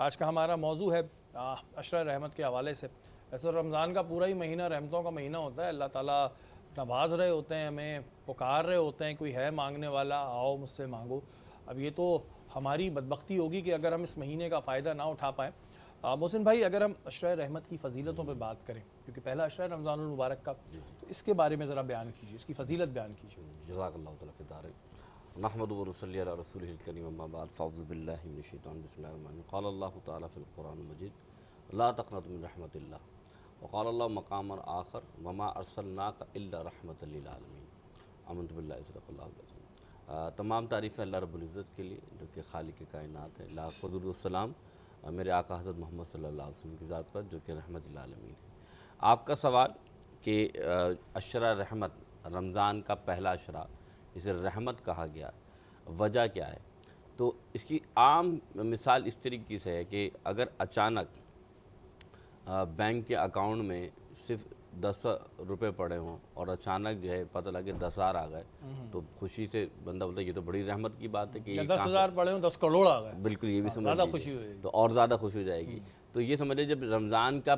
آج کا ہمارا موضوع ہے عشرہ رحمت کے حوالے سے۔ ایسے رمضان کا پورا ہی مہینہ رحمتوں کا مہینہ ہوتا ہے، اللہ تعالیٰ نواز رہے ہوتے ہیں، ہمیں پکار رہے ہوتے ہیں، کوئی ہے مانگنے والا آؤ مجھ سے مانگو۔ اب یہ تو ہماری بدبختی ہوگی کہ اگر ہم اس مہینے کا فائدہ نہ اٹھا پائیں۔ محسن بھائی، اگر ہم عشرہ رحمت کی فضیلتوں پہ بات کریں، کیونکہ پہلا عشرہ رمضان المبارک کا، تو اس کے بارے میں ذرا بیان کیجیے، اس کی فضیلت بیان کیجیے۔ جزاک اللہ تعالیٰ فی الدارین۔ نحمدہ و نصلی علی رسولہ الکریم، اما بعد، فاعوذ باللہ من الشیطان، بسم اللہ الرحمن الرحیم۔ قال اللہ تعالیٰ فی القرآن المجید لا تقنطوا من رحمت اللہ، وقال اللہ مقاما آخر وما ارسلناک الا رحمۃ للعالمین۔ آمنت باللہ صدق اللہ العظیم۔ تمام تعریفیں اللہ رب العزت کے لیے جو کہ خالق کائنات ہے، لاکھ درود و سلام میرے آقا حضرت محمد صلی اللہ علیہ وسلم کی ذات پر جو کہ رحمت للعالمین ہے۔ آپ کا سوال کہ عشرہ رحمت، رمضان کا پہلا عشرہ اسے رحمت کہا گیا، وجہ کیا ہے؟ تو اس کی عام مثال اس طریقے سے ہے کہ اگر اچانک بینک کے اکاؤنٹ میں صرف 10 روپے پڑے ہوں اور اچانک جو ہے پتہ لگے 10,000 آ گئے، تو خوشی سے بندہ بولتا ہے یہ تو بڑی رحمت کی بات ہے کہ 10,000 پڑے ہوں 10 کروڑ آ گئے، بالکل یہ بھی سمجھ زیادہ لیجیے، خوشی ہوئے گی، تو اور زیادہ خوشی ہو جائے گی۔ تو یہ سمجھے جب رمضان کا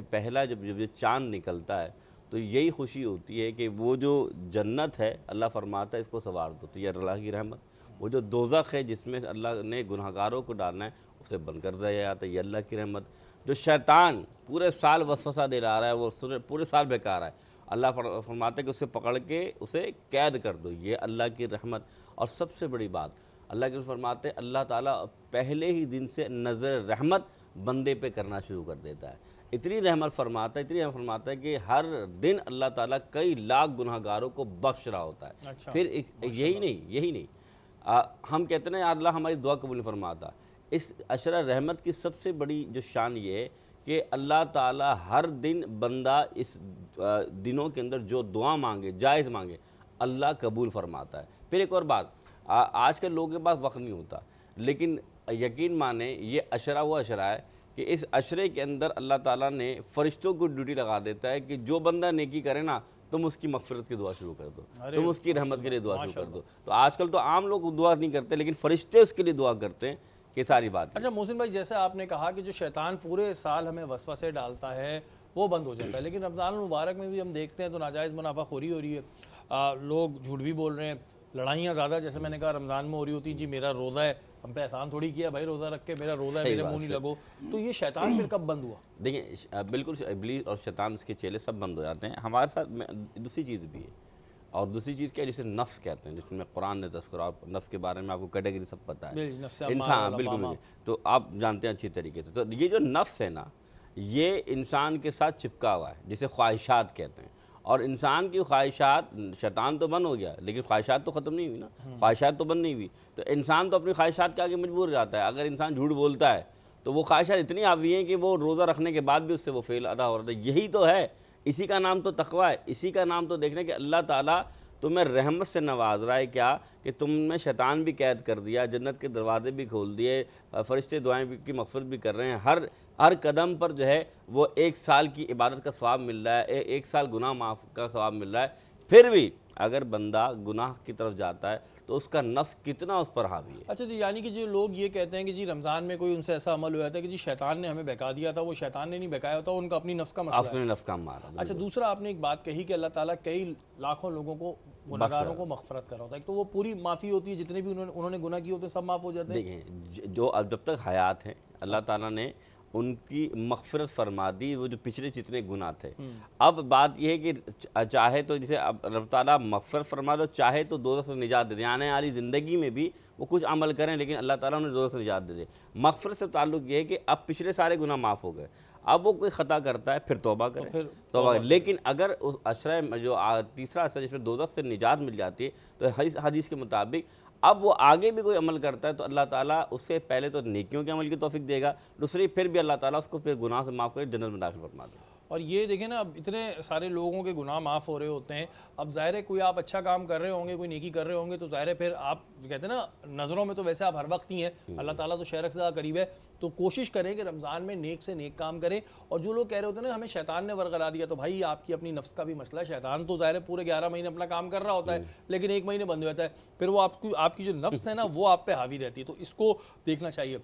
پہلا جب یہ چاند نکلتا ہے تو یہی خوشی ہوتی ہے کہ وہ جو جنت ہے اللہ فرماتا ہے اس کو سنوار دو، تو یہ اللہ کی رحمت۔ وہ جو دوزخ ہے جس میں اللہ نے گناہگاروں کو ڈالنا ہے اسے بند کر دیا جاتا ہے، یہ اللہ کی رحمت۔ جو شیطان پورے سال وسوسہ دے رہا ہے وہ پورے سال بیکار ہے، اللہ فرماتا ہے کہ اسے پکڑ کے اسے قید کر دو، یہ اللہ کی رحمت۔ اور سب سے بڑی بات اللہ کے فرماتے ہیں اللہ تعالیٰ پہلے ہی دن سے نظر رحمت بندے پہ کرنا شروع کر دیتا ہے۔ اتنی رحمت فرماتا ہے کہ ہر دن اللہ تعالیٰ کئی لاکھ گناہگاروں کو بخش رہا ہوتا ہے۔ پھر یہی نہیں ہم کہتے ہیں یا اللہ ہماری دعا قبول نہیں فرماتا۔ اس عشرہ رحمت کی سب سے بڑی جو شان یہ ہے کہ اللہ تعالیٰ ہر دن بندہ اس دنوں کے اندر جو دعا مانگے، جائز مانگے، اللہ قبول فرماتا ہے۔ پھر ایک اور بات، آج کل لوگوں کے پاس وقت نہیں ہوتا، لیکن یقین مانیں یہ عشرہ وہ عشرہ ہے کہ اس عشرے کے اندر اللہ تعالیٰ نے فرشتوں کو ڈیوٹی لگا دیتا ہے کہ جو بندہ نیکی کرے نا تم اس کی مغفرت کی دعا شروع کر دو، تم اس کی رحمت کے لیے دعا شروع کر دو۔ تو آج کل تو عام لوگ دعا نہیں کرتے لیکن فرشتے اس کے لیے دعا کرتے ہیں کہ ساری بات۔ اچھا محسن بھائی، جیسے آپ نے کہا کہ جو شیطان پورے سال ہمیں وسوسے ڈالتا ہے وہ بند ہو جاتا ہے، لیکن رمضان المبارک میں بھی ہم دیکھتے ہیں تو ناجائز منافع خوری ہو رہی ہے، لوگ جھوٹ بھی بول رہے ہیں، لڑائیاں زیادہ جیسے میں نے کہا رمضان میں ہو رہی ہوتی ہیں، جی میرا روزہ ہے، ہم پہ احسان تھوڑی کیا بھائی روزہ رکھ کے، میرا روزہ ہے میرے منہ نہیں لگو، تو یہ شیطان پھر کب بند ہوا؟ دیکھیں بالکل ابلیس اور شیطان اس کے چیلے سب بند ہو جاتے ہیں۔ ہمارے ساتھ دوسری چیز بھی ہے، اور دوسری چیز کیا ہے جسے نفس کہتے ہیں، جس میں قرآن نے تذکرہ، نفس کے بارے میں آپ کو کیٹیگری سب پتہ ہے، انسان بالکل تو آپ جانتے ہیں اچھی طریقے سے۔ تو یہ جو نفس ہے نا یہ انسان کے ساتھ چپکا ہوا ہے، جسے خواہشات کہتے ہیں، اور انسان کی خواہشات، شیطان تو بند ہو گیا لیکن خواہشات تو ختم نہیں ہوئی نا، خواہشات تو بند نہیں ہوئی، تو انسان تو اپنی خواہشات کے آگے مجبور ہو جاتا ہے۔ اگر انسان جھوٹ بولتا ہے تو وہ خواہشات اتنی حاوی ہیں کہ وہ روزہ رکھنے کے بعد بھی اس سے وہ فعل ادا ہو رہا ہے۔ یہی تو ہے، اسی کا نام تو تقویٰ ہے، اسی کا نام تو دیکھنے کہ اللہ تعالیٰ تمہیں رحمت سے نواز رہا ہے، کیا کہ تم نے شیطان بھی قید کر دیا، جنت کے دروازے بھی کھول دیے، فرشتے دعائیں کی مغفرت بھی کر رہے ہیں، ہر قدم پر جو ہے وہ 1 سال کی عبادت کا ثواب مل رہا ہے، 1 سال گناہ معاف کا ثواب مل رہا ہے۔ پھر بھی اگر بندہ گناہ کی طرف جاتا ہے تو اس کا نفس کتنا اس پر حاوی ہے۔ اچھا جی، یعنی کہ جو لوگ یہ کہتے ہیں کہ جی رمضان میں کوئی ان سے ایسا عمل ہوا تھا کہ جی شیطان نے ہمیں بہکا دیا تھا، وہ شیطان نے نہیں بہکایا ہوتا، ان کا اپنی نفس کا مسئلہ ہے۔ اپنے نفس کا مارا۔ اچھا دوسرا آپ نے ایک بات کہی کہ اللہ تعالیٰ کئی لاکھوں لوگوں کو، گناہگاروں کو مغفرت کر رہا ہوتا ہے، تو وہ پوری معافی ہوتی ہے، جتنے بھی انہوں نے گناہ کیے ہوتے ہیں سب معاف ہو جاتے ہیں؟ دیکھیں جو اب جب تک حیات ہیں اللہ تعالیٰ نے ان کی مغفرت فرما دی، وہ جو پچھلے جتنے گناہ تھے۔ اب بات یہ ہے کہ چاہے تو جسے اب اللہ تعالیٰ مغفرت فرما دو، چاہے تو دوزخ سے نجات دے دے، آنے والی زندگی میں بھی وہ کچھ عمل کریں لیکن اللہ تعالیٰ نے دوزخ سے نجات دے دے۔ مغفرت سے تعلق یہ ہے کہ اب پچھلے سارے گناہ معاف ہو گئے، اب وہ کوئی خطا کرتا ہے پھر توبہ کرے، توبہ کرے۔ لیکن اگر اس عشرہ جو تیسرا عشرہ جس میں دوزخ سے نجات مل جاتی ہے تو حدیث کے مطابق اب وہ آگے بھی کوئی عمل کرتا ہے تو اللہ تعالیٰ اس سے پہلے تو نیکیوں کے عمل کی توفیق دے گا، دوسری پھر بھی اللہ تعالیٰ اس کو پھر گناہ سے معاف کر جنت میں داخل فرما دے گا۔ اور یہ دیکھیں نا، اب اتنے سارے لوگوں کے گناہ معاف ہو رہے ہوتے ہیں، اب ظاہر ہے کوئی آپ اچھا کام کر رہے ہوں گے، کوئی نیکی کر رہے ہوں گے، تو ظاہر ہے پھر آپ کہتے ہیں نا نظروں میں تو ویسے آپ ہر وقت ہی ہیں، اللہ تعالیٰ تو شہرک زیادہ قریب ہے، تو کوشش کریں کہ رمضان میں نیک سے نیک کام کریں۔ اور جو لوگ کہہ رہے ہوتے ہیں نا ہمیں شیطان نے ورغلا دیا، تو بھائی آپ کی اپنی نفس کا بھی مسئلہ ہے، شیطان تو ظاہر ہے پورے 11 مہینے اپنا کام کر رہا ہوتا ہے لیکن 1 مہینے بند ہو جاتا ہے، پھر وہ آپ کی جو نفس ہے نا وہ آپ پہ حاوی رہتی ہے، تو اس کو دیکھنا چاہیے۔